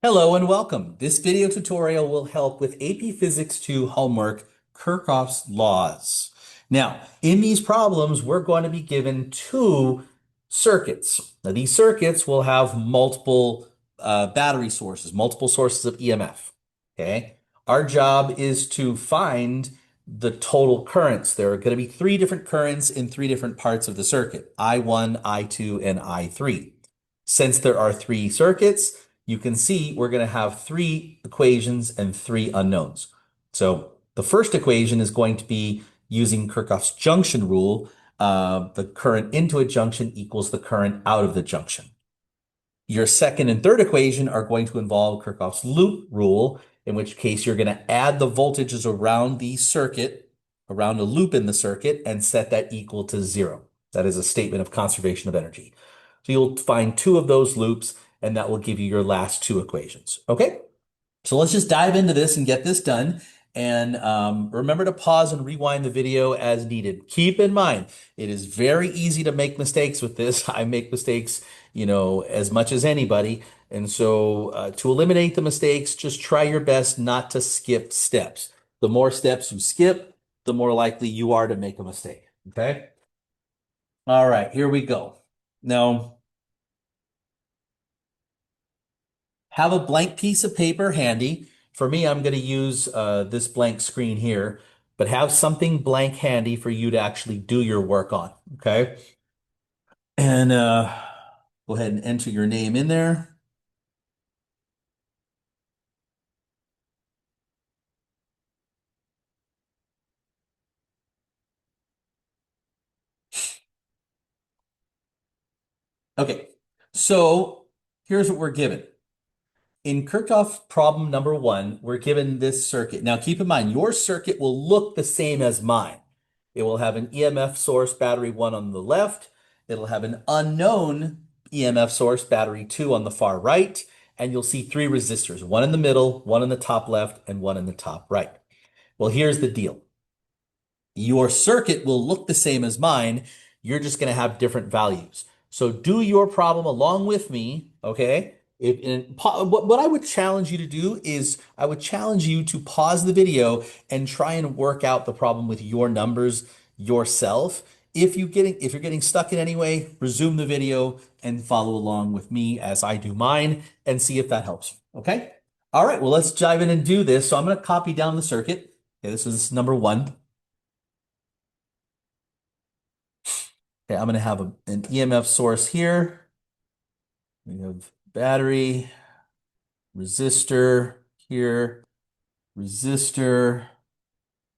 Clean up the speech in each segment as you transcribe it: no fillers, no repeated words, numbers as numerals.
Hello and welcome. This video tutorial will help with AP Physics 2 homework, Kirchhoff's laws. Now, in these problems, we're going to be given two circuits. Now, these circuits will have multiple battery sources, multiple sources of EMF. Okay. Our job is to find the total currents. There are going to be three different currents in three different parts of the circuit, I1, I2, and I3. Since there are three circuits, you can see we're going to have three equations and three unknowns. So the first equation is going to be using Kirchhoff's junction rule. The current into a junction equals the current out of the junction. Your second and third equation are going to involve Kirchhoff's loop rule, in which case you're going to add the voltages around the circuit, around a loop in the circuit, and set that equal to zero. That is a statement of conservation of energy. So you'll find two of those loops, and that will give you your last two equations. Okay? So let's just dive into this and get this done. And remember to pause and rewind the video as needed. Keep in mind, it is very easy to make mistakes with this. I make mistakes, as much as anybody. And so to eliminate the mistakes, just try your best not to skip steps. The more steps you skip, the more likely you are to make a mistake. Okay? All right, here we go. Now, have a blank piece of paper handy. For me, I'm going to use this blank screen here, but have something blank handy for you to actually do your work on. Okay. And go ahead and enter your name in there. Okay. So here's what we're given. In Kirchhoff problem number one, we're given this circuit. Now, keep in mind, your circuit will look the same as mine. It will have an EMF source, battery one on the left. It'll have an unknown EMF source, battery two on the far right. And you'll see three resistors, one in the middle, one in the top left, and one in the top right. Well, here's the deal. Your circuit will look the same as mine. You're just going to have different values. So do your problem along with me, okay? What I would challenge you to do is I would challenge you to pause the video and try and work out the problem with your numbers yourself. If you're getting stuck in any way, resume the video and follow along with me as I do mine and see if that helps. Okay? All right, well, let's dive in and do this. So I'm going to copy down the circuit. Okay, this is number one. Okay, I'm going to have an EMF source here. We have battery, resistor here, resistor,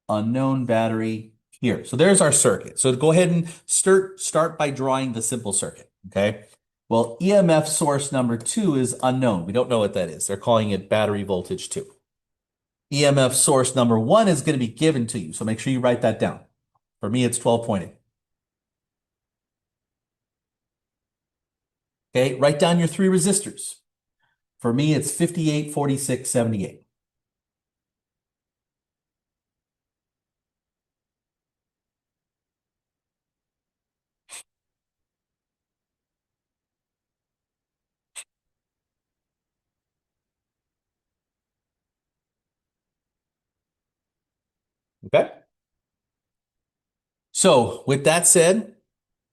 unknown battery here. So there's our circuit. So go ahead and start by drawing the simple circuit. Okay. Well, EMF source number two is unknown. We don't know what that is. They're calling it battery voltage two. EMF source number one is going to be given to you. So make sure you write that down. For me, it's 12.8. Okay, write down your three resistors. For me, it's 58, 46, 78. Okay. So with that said,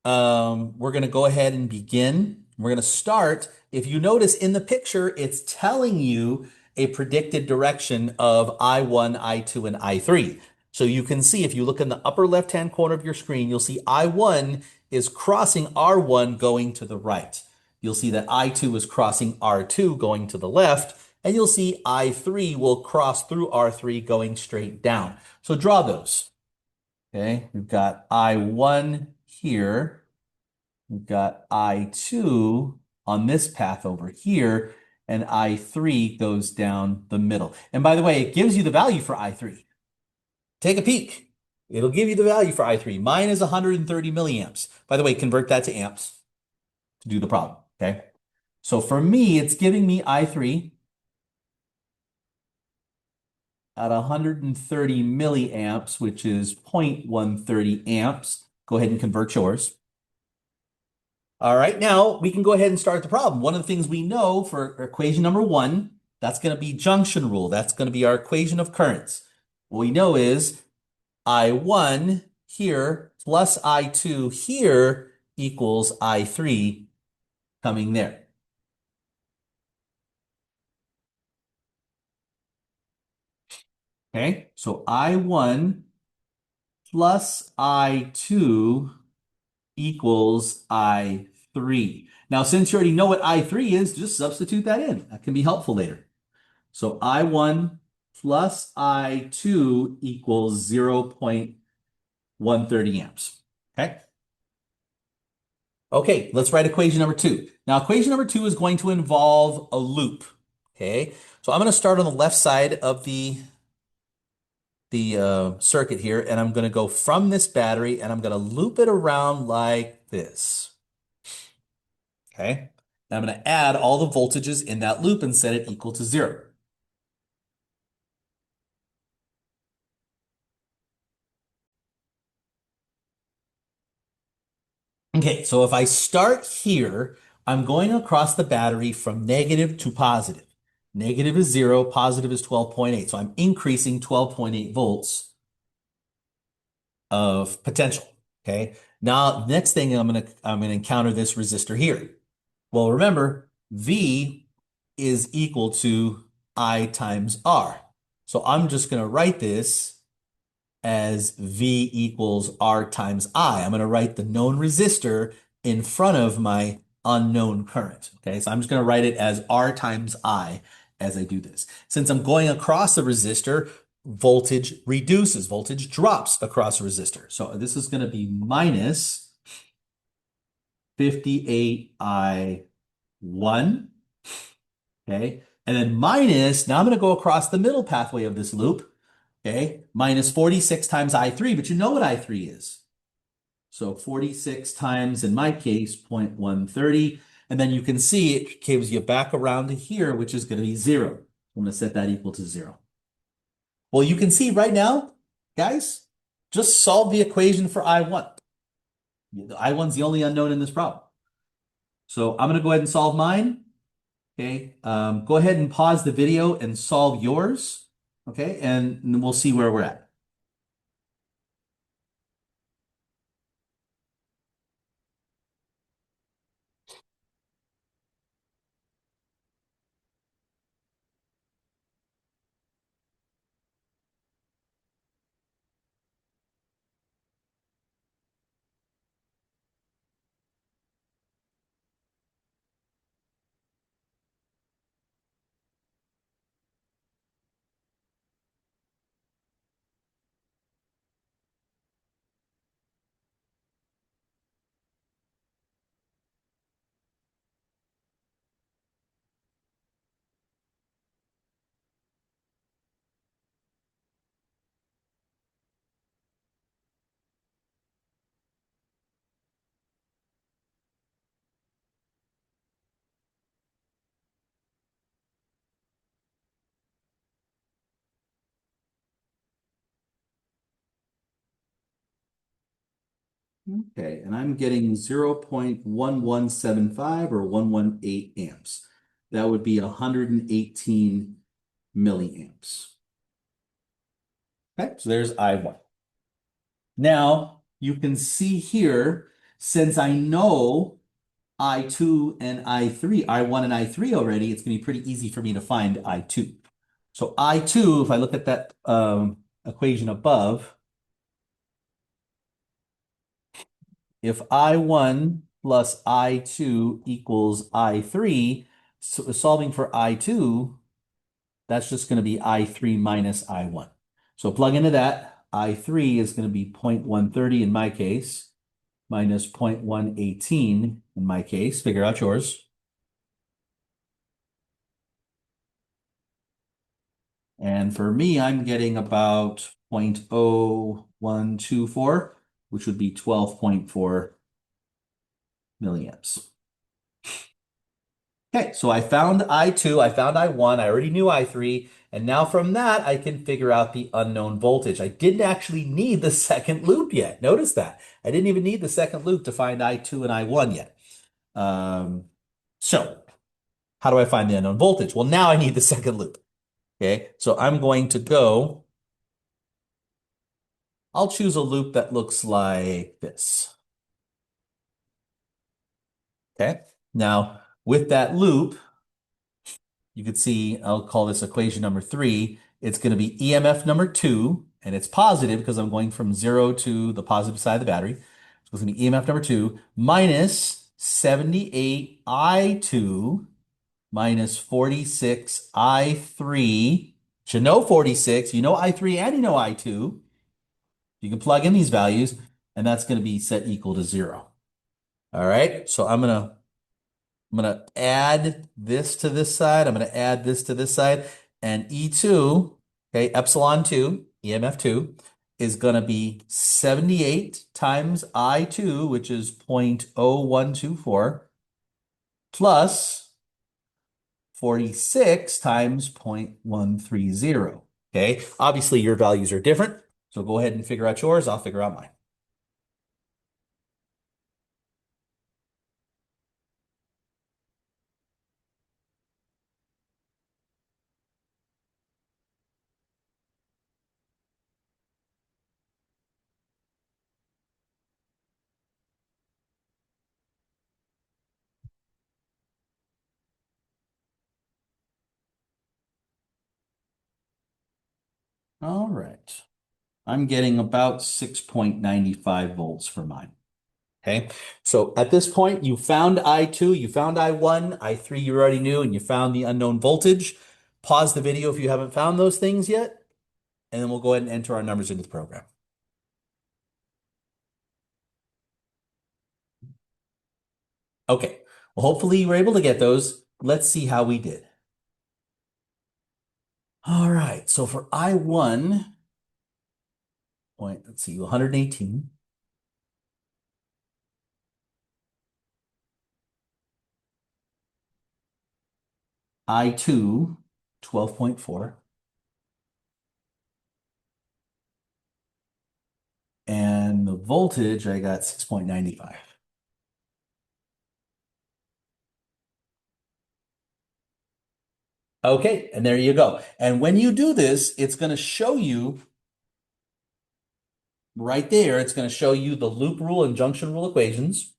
we're going to go ahead and begin. We're going to start. If you notice in the picture, it's telling you a predicted direction of I1, I2, and I3. So you can see if you look in the upper left-hand corner of your screen, you'll see I1 is crossing R1 going to the right. You'll see that I2 is crossing R2 going to the left, and you'll see I3 will cross through R3 going straight down. So draw those. Okay, we've got I1 here. We've got I2 on this path over here, and I3 goes down the middle. And by the way, it gives you the value for I3. Take a peek. It'll give you the value for I3. Mine is 130 milliamps. By the way, convert that to amps to do the problem, okay? So for me, it's giving me I3 at 130 milliamps, which is 0.130 amps. Go ahead and convert yours. All right, now we can go ahead and start the problem. One of the things we know for equation number one That's going to be junction rule. That's going to be our equation of currents. What we know is I1 here plus I2 here equals I3 coming there. Okay, so I1 plus I2 equals I3. Now, since you already know what I3 is, just substitute that in. That can be helpful later. So I1 plus I2 equals 0.130 amps. Okay. Okay, let's write equation number two. Now, equation number two is going to involve a loop. Okay, so I'm going to start on the left side of the circuit here, and I'm going to go from this battery, and I'm going to loop it around like this. Okay, and I'm going to add all the voltages in that loop and set it equal to 0. Okay, so if I start here, I'm going across the battery from negative to positive. Negative is 0, positive is 12.8. So I'm increasing 12.8 volts of potential. Okay. Now, next thing I'm gonna encounter this resistor here. Well, remember, V is equal to I times R. So I'm just gonna write this as V equals R times I. I'm going to write the known resistor in front of my unknown current. Okay, so I'm just going to write it as R times I as I do this. Since I'm going across the resistor, voltage reduces, voltage drops across the resistor. So this is going to be minus 58I1. Okay, and then minus, now I'm going to go across the middle pathway of this loop. Okay, minus 46 times I3, but you know what I3 is. So 46 times, in my case, 0.130. And then you can see it gives you back around to here, which is going to be 0. I'm going to set that equal to 0. Well, you can see right now, guys, just solve the equation for I1. I1's the only unknown in this problem. So I'm going to go ahead and solve mine. Okay, go ahead and pause the video and solve yours. Okay, and we'll see where we're at. Okay, and I'm getting 0.1175 or 118 amps. That would be 118 milliamps. Okay, so there's I1. Now, you can see here, since I know I2 and I3, I1 and I3 already, it's going to be pretty easy for me to find I2. So I2, if I look at that equation above, if I1 plus I2 equals I3, so solving for I2, that's just going to be I3 minus I1. So plug into that. I3 is going to be 0.130 in my case, minus 0.118 in my case. Figure out yours. And for me, I'm getting about 0.0124, which would be 12.4 milliamps. Okay, so I found I2, I found I1, I already knew I3, and now from that, I can figure out the unknown voltage. I didn't actually need the second loop yet. Notice that. I didn't even need the second loop to find I2 and I1 yet. So How do I find the unknown voltage? Well, now I need the second loop. Okay, so I'm going to go, I'll choose a loop that looks like this. Okay, now with that loop, you can see, I'll call this equation number 3. It's going to be EMF number 2, and it's positive because I'm going from 0 to the positive side of the battery. So it's going to be EMF number 2 minus 78 I2 minus 46 I3. You know 46, you know I3, and you know I2. You can plug in these values, and that's going to be set equal to 0. All right, so I'm gonna add this to this side. I'm gonna add this to this side. And E2, okay, epsilon 2, EMF 2, is gonna be 78 times I2, which is 0.0124, plus 46 times 0.130. Okay, obviously your values are different. So go ahead and figure out yours. I'll figure out mine. All right. I'm getting about 6.95 volts for mine. Okay. So at this point, you found I2, you found I1, I3 you already knew, and you found the unknown voltage. Pause the video if you haven't found those things yet, and then we'll go ahead and enter our numbers into the program. Okay. Well, hopefully you were able to get those. Let's see how we did. All right. So for I1, let's see, 118. I2, 12.4. And the voltage, I got 6.95. Okay, and there you go. And when you do this, it's going to show you right there, it's going to show you the loop rule and junction rule equations,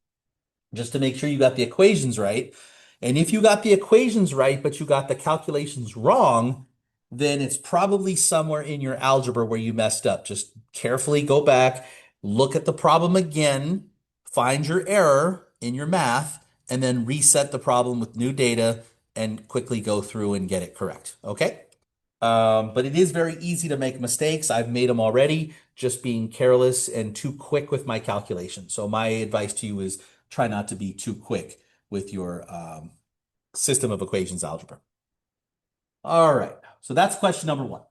just to make sure you got the equations right. And if you got the equations right, but you got the calculations wrong, then it's probably somewhere in your algebra where you messed up. Just carefully go back, look at the problem again, find your error in your math, and then reset the problem with new data and quickly go through and get it correct. Okay? But it is very easy to make mistakes. I've made them already, just being careless and too quick with my calculations. So my advice to you is try not to be too quick with your system of equations algebra. All right. So that's question number 1.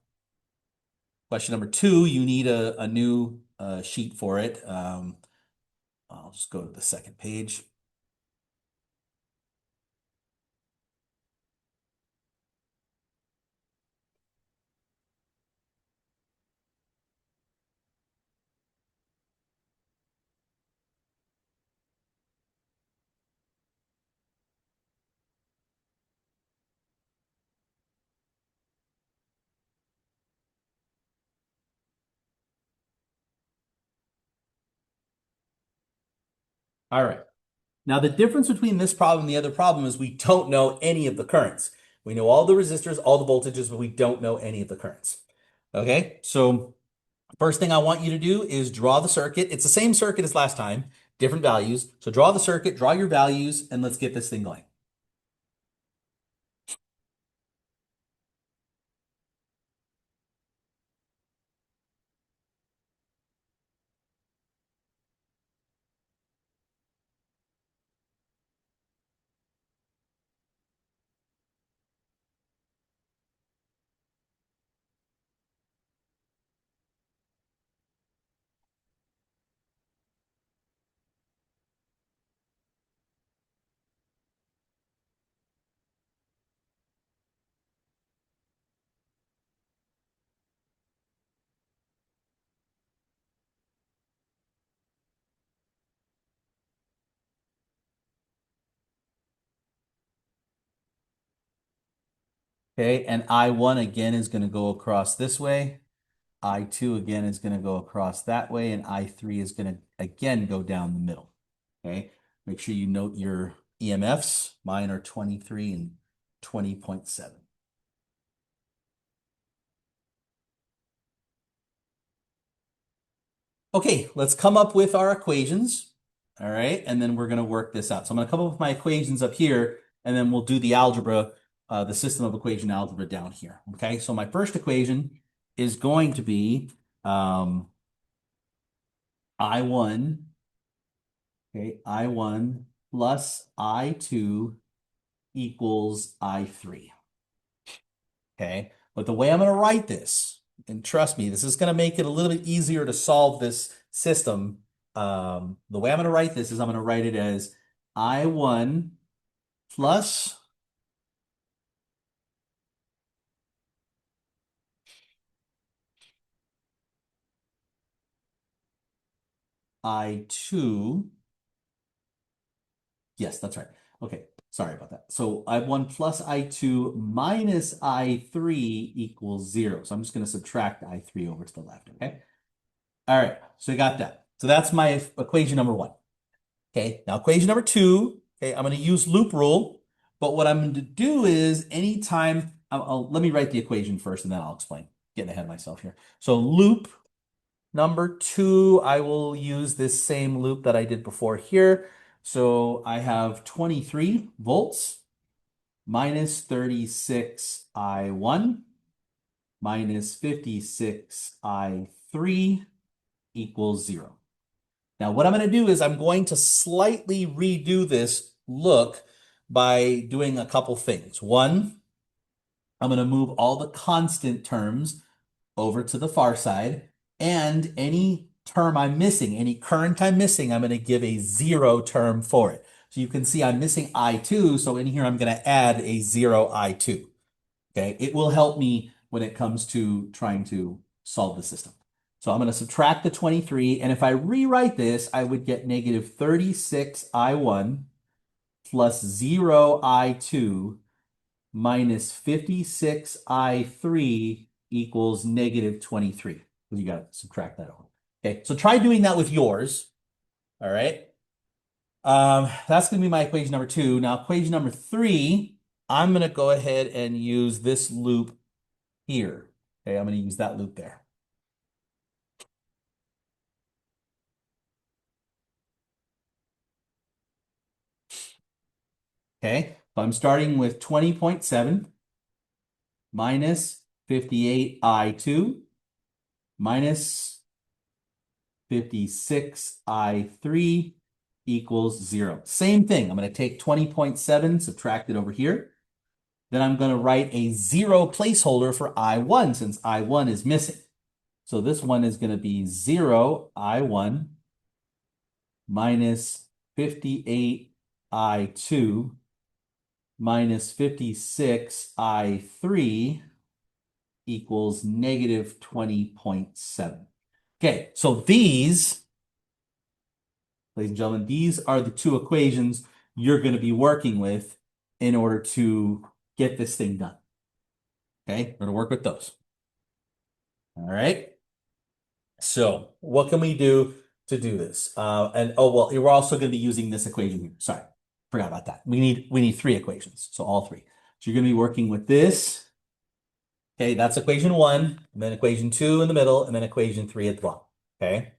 Question number 2, you need a new sheet for it. I'll just go to the second page. All right. Now, the difference between this problem and the other problem is we don't know any of the currents. We know all the resistors, all the voltages, but we don't know any of the currents. Okay, so first thing I want you to do is draw the circuit. It's the same circuit as last time, different values. So draw the circuit, draw your values, and let's get this thing going. Okay, and I1 again is going to go across this way. I2 again is going to go across that way, and I3 is going to again go down the middle. Okay, make sure you note your EMFs. Mine are 23 and 20.7. Okay, let's come up with our equations. All right, and then we're going to work this out. So I'm going to come up with my equations up here, and then we'll do the algebra, the system of equation algebra down here. Okay, so my first equation is going to be I1, okay, I1 plus I2 equals I3. Okay, but the way I'm going to write this, and trust me, this is going to make it a little bit easier to solve this system. The way I'm going to write this is I'm going to write it as I1 plus I2. Yes, that's right. Okay, sorry about that. So I1 plus I2 minus I3 equals 0. So I'm just going to subtract I3 over to the left, okay? All right, so you got that. So that's my equation number one. Okay, now equation number two, okay, I'm going to use loop rule, but what I'm going to do is anytime, let me write the equation first and then I'll explain. Getting ahead of myself here. So loop number two, I will use this same loop that I did before here. So I have 23 volts minus 36 I1 minus 56 I3 equals 0. Now, what I'm going to do is I'm going to slightly redo this look by doing a couple things. One, I'm going to move all the constant terms over to the far side, and any term I'm missing, any current I'm missing, I'm going to give a 0 term for it. So you can see I'm missing I2, so in here I'm going to add a 0 I2. Okay, it will help me when it comes to trying to solve the system. So I'm going to subtract the 23, and if I rewrite this, I would get negative 36 I1 plus 0 I2 minus 56 I3 equals negative 23. You got to subtract that over. Okay, so try doing that with yours. All right. That's going to be my equation number two. Now, equation number three, I'm going to go ahead and use this loop here. Okay, I'm going to use that loop there. Okay, so I'm starting with 20.7 minus 58 I2 minus 56 I3 equals 0. Same thing. I'm going to take 20.7, subtract it over here. Then I'm going to write a 0 placeholder for I1 since I1 is missing. So this one is going to be 0 I1 minus 58 I2 minus 56 I3 equals negative 20.7. Okay, so these, ladies and gentlemen, these are the two equations you're going to be working with in order to get this thing done. Okay, we're going to work with those. All right. So what can we do to do this? And oh, well, we're also going to be using this equation here. Sorry, forgot about that. We need three equations, so all three. So you're going to be working with this. Okay, that's equation one, and then equation two in the middle, and then equation three at the bottom. Okay.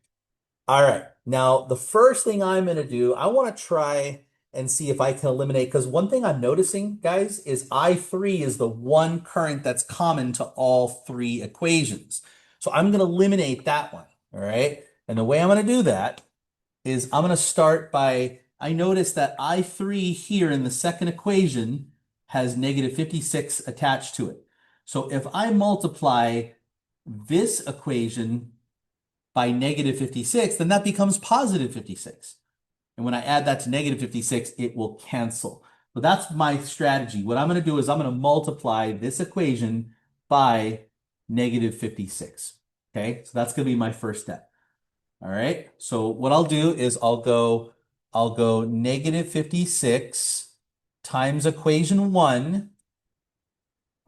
All right. Now, the first thing I'm going to do, I want to try and see if I can eliminate, because one thing I'm noticing, guys, is I3 is the one current that's common to all three equations. So I'm going to eliminate that one. All right. And the way I'm going to do that is I'm going to start by, I notice that I3 here in the second equation has negative 56 attached to it. So if I multiply this equation by negative 56, then that becomes positive 56. And when I add that to negative 56, it will cancel. So that's my strategy. What I'm going to do is I'm going to multiply this equation by negative 56. Okay, so that's going to be my first step. All right, so what I'll do is I'll go negative 56 times equation one.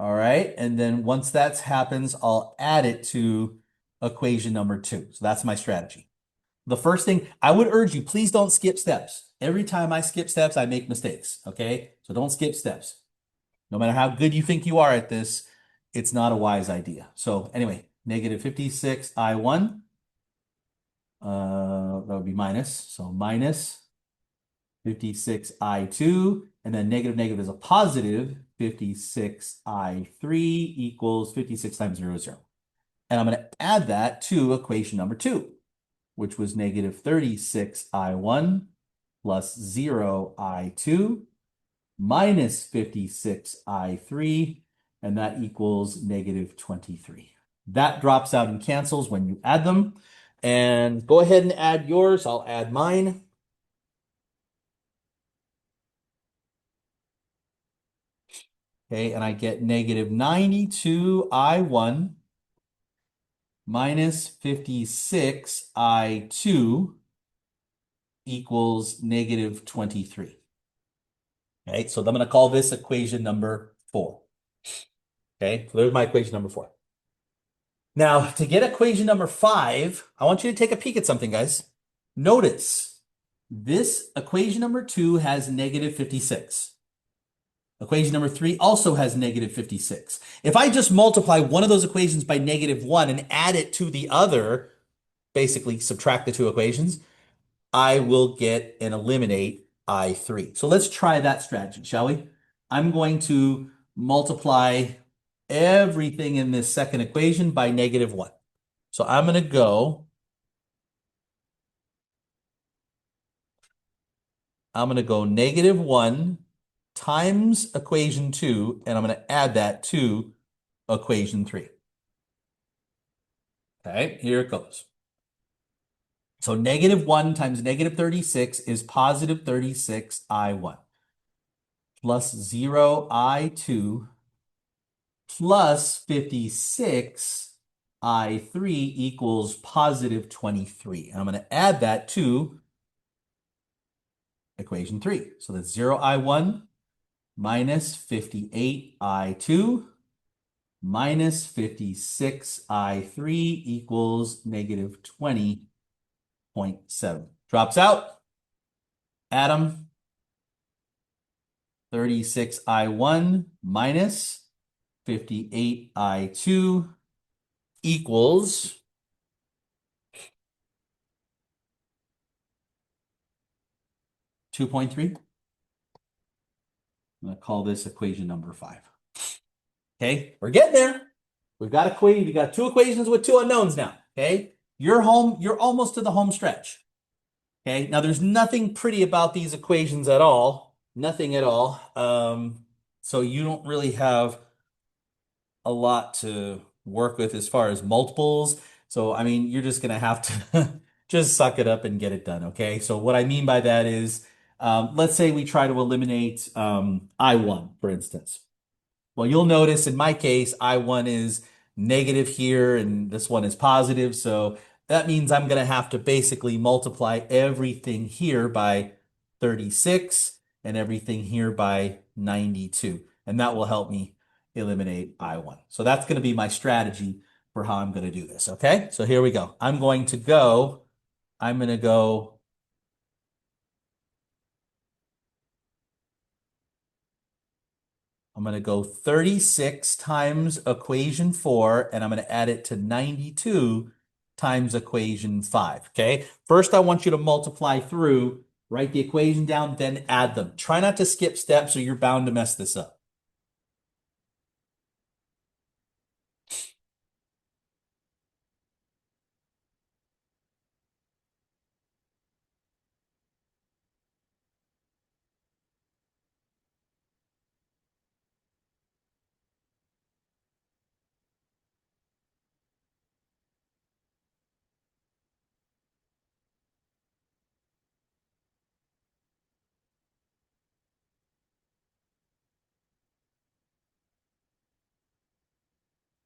All right. And then once that happens, I'll add it to equation number 2. So that's my strategy. The first thing I would urge you, please don't skip steps. Every time I skip steps, I make mistakes. Okay. So don't skip steps. No matter how good you think you are at this, it's not a wise idea. So anyway, negative 56 I1, that would be minus. So minus 56 I2, and then negative negative is a positive 56 I3 equals 56 times 0, 0. And I'm going to add that to equation number 2, which was negative 36 I1 plus 0 I2 minus 56 I3, and that equals negative 23. That drops out and cancels when you add them. And go ahead and add yours. I'll add mine. Okay, and I get negative 92 I1 minus 56 I2 equals negative 23. Okay, so I'm going to call this equation number 4. Okay, so there's my equation number 4. Now, to get equation number 5, I want you to take a peek at something, guys. Notice this equation number 2 has negative 56. Equation number 3 also has negative 56. If I just multiply one of those equations by negative 1 and add it to the other, basically subtract the two equations, I will get and eliminate I3. So let's try that strategy, shall we? I'm going to multiply everything in this second equation by negative 1. So I'm going to go negative 1 times equation 2, and I'm going to add that to equation 3. Okay, here it goes. So negative 1 times negative 36 is positive 36 I1 plus 0 I2 plus 56 I3 equals positive 23. And I'm going to add that to equation 3. So that's 0 I1 minus 58 I2 minus 56 I3 equals negative 20.7. Drops out. Add them. 36 I1 minus 58 I2 equals 2.3. I'm going to call this equation number 5. Okay, we're getting there. We got 2 equations with 2 unknowns now. Okay, you're home. You're almost to the home stretch. Okay, now there's nothing pretty about these equations at all. Nothing at all. So you don't really have a lot to work with as far as multiples. So, I mean, you're just going to have to just suck it up and get it done. Okay. So what I mean by that is, let's say we try to eliminate I1, for instance. Well, you'll notice in my case, I1 is negative here and this one is positive. So that means I'm going to have to basically multiply everything here by 36 and everything here by 92. And that will help me eliminate I1. So that's going to be my strategy for how I'm going to do this. Okay, so here we go. I'm going to go 36 times equation 4, and I'm going to add it to 92 times equation 5. Okay, first I want you to multiply through, write the equation down, then add them. Try not to skip steps or you're bound to mess this up.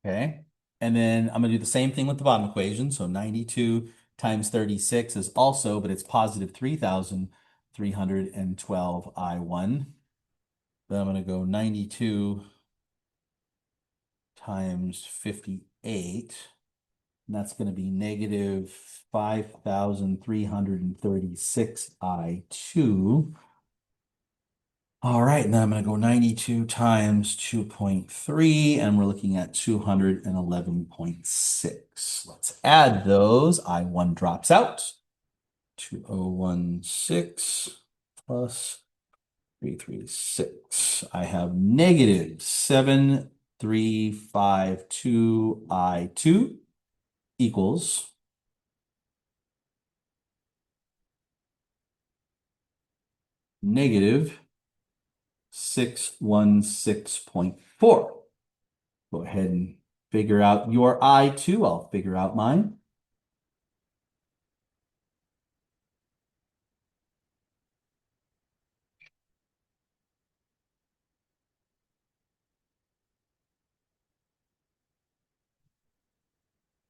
Okay. And then I'm going to do the same thing with the bottom equation. So 92 times 36 is also, but it's positive 3,312 I1. Then I'm going to go 92 times 58. And that's going to be negative 5,336 I2. All right, and then I'm going to go 92 times 2.3, and we're looking at 211.6. Let's add those. I1 drops out. 2016 plus 336. I have negative 7352 I2 equals negative 616.4. Go ahead and figure out your I2. I'll figure out mine.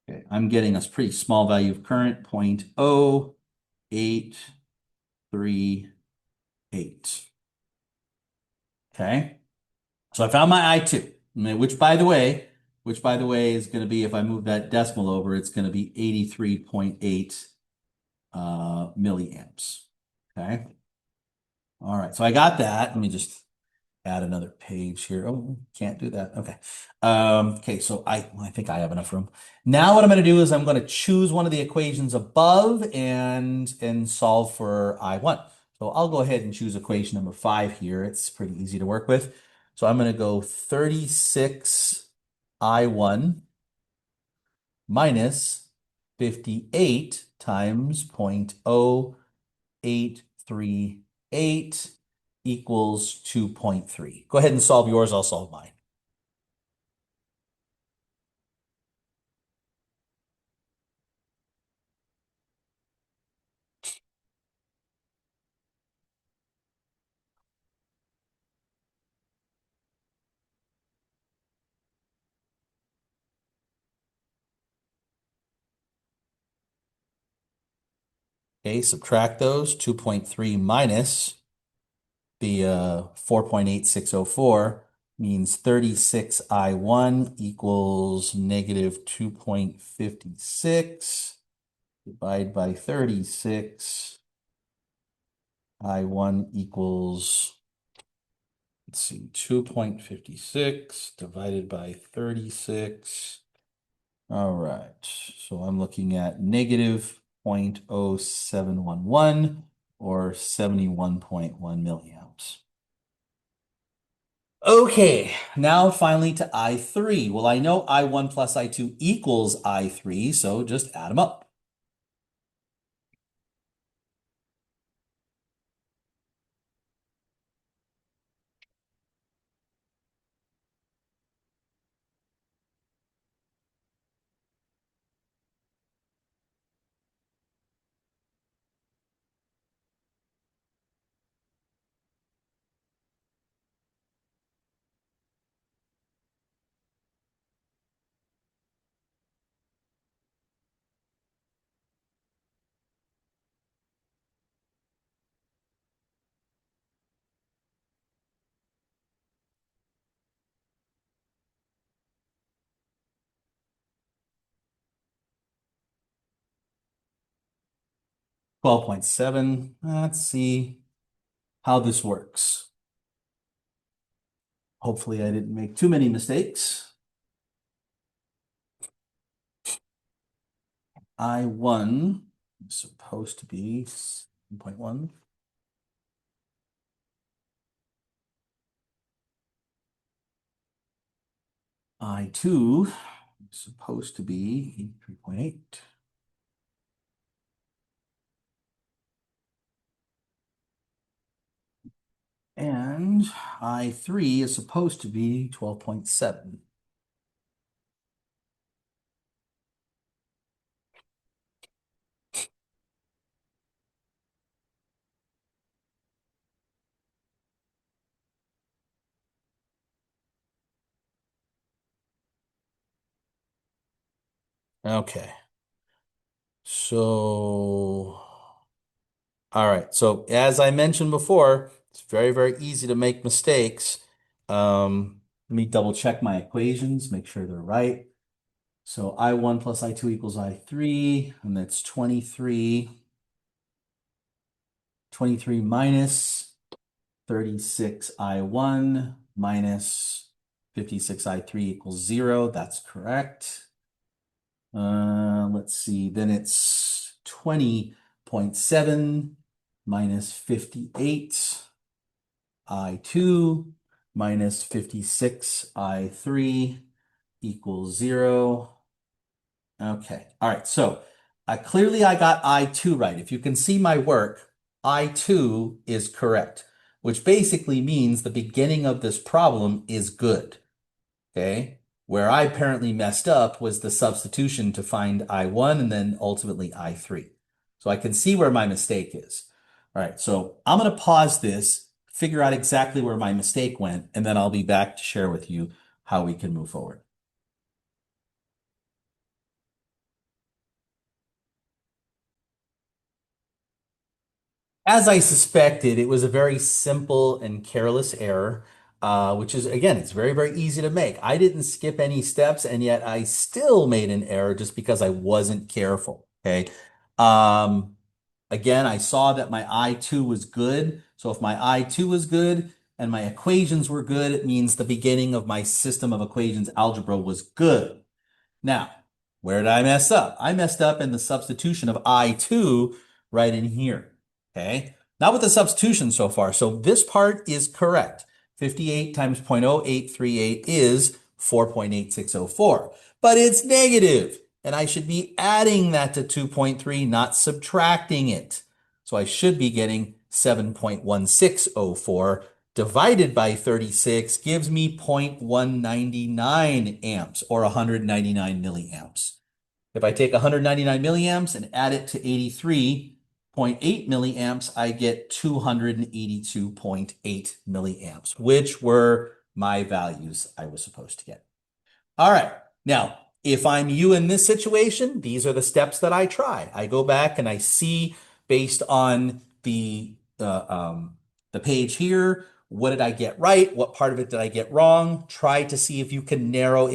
Okay, I'm getting a pretty small value of current, 0.0838. Okay, so I found my I2, which by the way is going to be, if I move that decimal over, it's going to be 83.8 milliamps. Okay. All right, so I got that. Let me just add another page here. Oh, can't do that. Okay. Okay, so I think I have enough room. Now what I'm going to do is I'm going to choose one of the equations above and solve for I1. So I'll go ahead and choose equation number 5 here. It's pretty easy to work with. So I'm going to go 36 I1 minus 58 times 0.0838 equals 2.3. Go ahead and solve yours. I'll solve mine. Okay, subtract those. 2.3 minus the 4.8604 means 36 I1 equals negative 2.56. Divide by 36. I1 equals, let's see, 2.56 divided by 36. All right, so I'm looking at negative 0.0711 or 71.1 milliamps. Okay, now finally to I3. Well, I know I1 plus I2 equals I3, so just add them up. Twelve point seven. Let's see how this works. Hopefully I didn't make too many mistakes. I1 is supposed to be 7.1. I2 is supposed to be 3.8. And I3 is supposed to be 12.7. Okay. So, all right. So as I mentioned before, it's very, very easy to make mistakes. Um, Let me double check my equations, make sure they're right. So I1 plus I2 equals I3, and that's 23. 23 minus 36 I1 minus 56 I3 equals 0. That's correct. Let's see. Then it's 20.7 minus 58 I2 minus 56 I3 equals 0. Okay. All right. So clearly I got I2 right. If you can see my work, I2 is correct, which basically means the beginning of this problem is good. Okay. Where I apparently messed up was the substitution to find I1 and then ultimately I3. So I can see where my mistake is. All right. So I'm going to pause this, figure out exactly where my mistake went, and then I'll be back to share with you how we can move forward. As I suspected, it was a very simple and careless error, which is, again, it's very, very easy to make. I didn't skip any steps, and yet I still made an error just because I wasn't careful. Okay. Um, Again, I saw that my I2 was good. So if my I2 was good and my equations were good, it means the beginning of my system of equations algebra was good. Now, where did I mess up? I messed up in the substitution of I2 right in here. Okay. Not with the substitution so far. So this part is correct. 58 times 0.0838 is 4.8604. But it's negative, and I should be adding that to 2.3, not subtracting it. So I should be getting 7.1604 divided by 36 gives me 0.199 amps or 199 milliamps. If I take 199 milliamps and add it to 83.8 milliamps, I get 282.8 milliamps, which were my values I was supposed to get. All right. Now, if I'm you in this situation, these are the steps that I try. I go back and I see based on the page here, what did I get right? What part of it did I get wrong? Try to see if you can narrow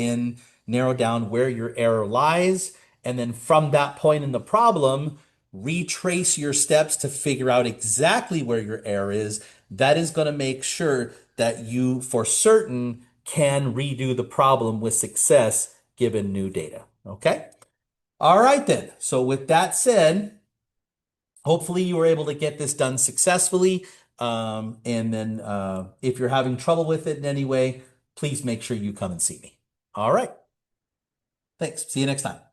down where your error lies. And then from that point in the problem, retrace your steps to figure out exactly where your error is. That is going to make sure that you, for certain, can redo the problem with success given new data. Okay? All right, then. So, with that said, hopefully you were able to get this done successfully. And then if you're having trouble with it in any way, please make sure you come and see me. All right. Thanks. See you next time.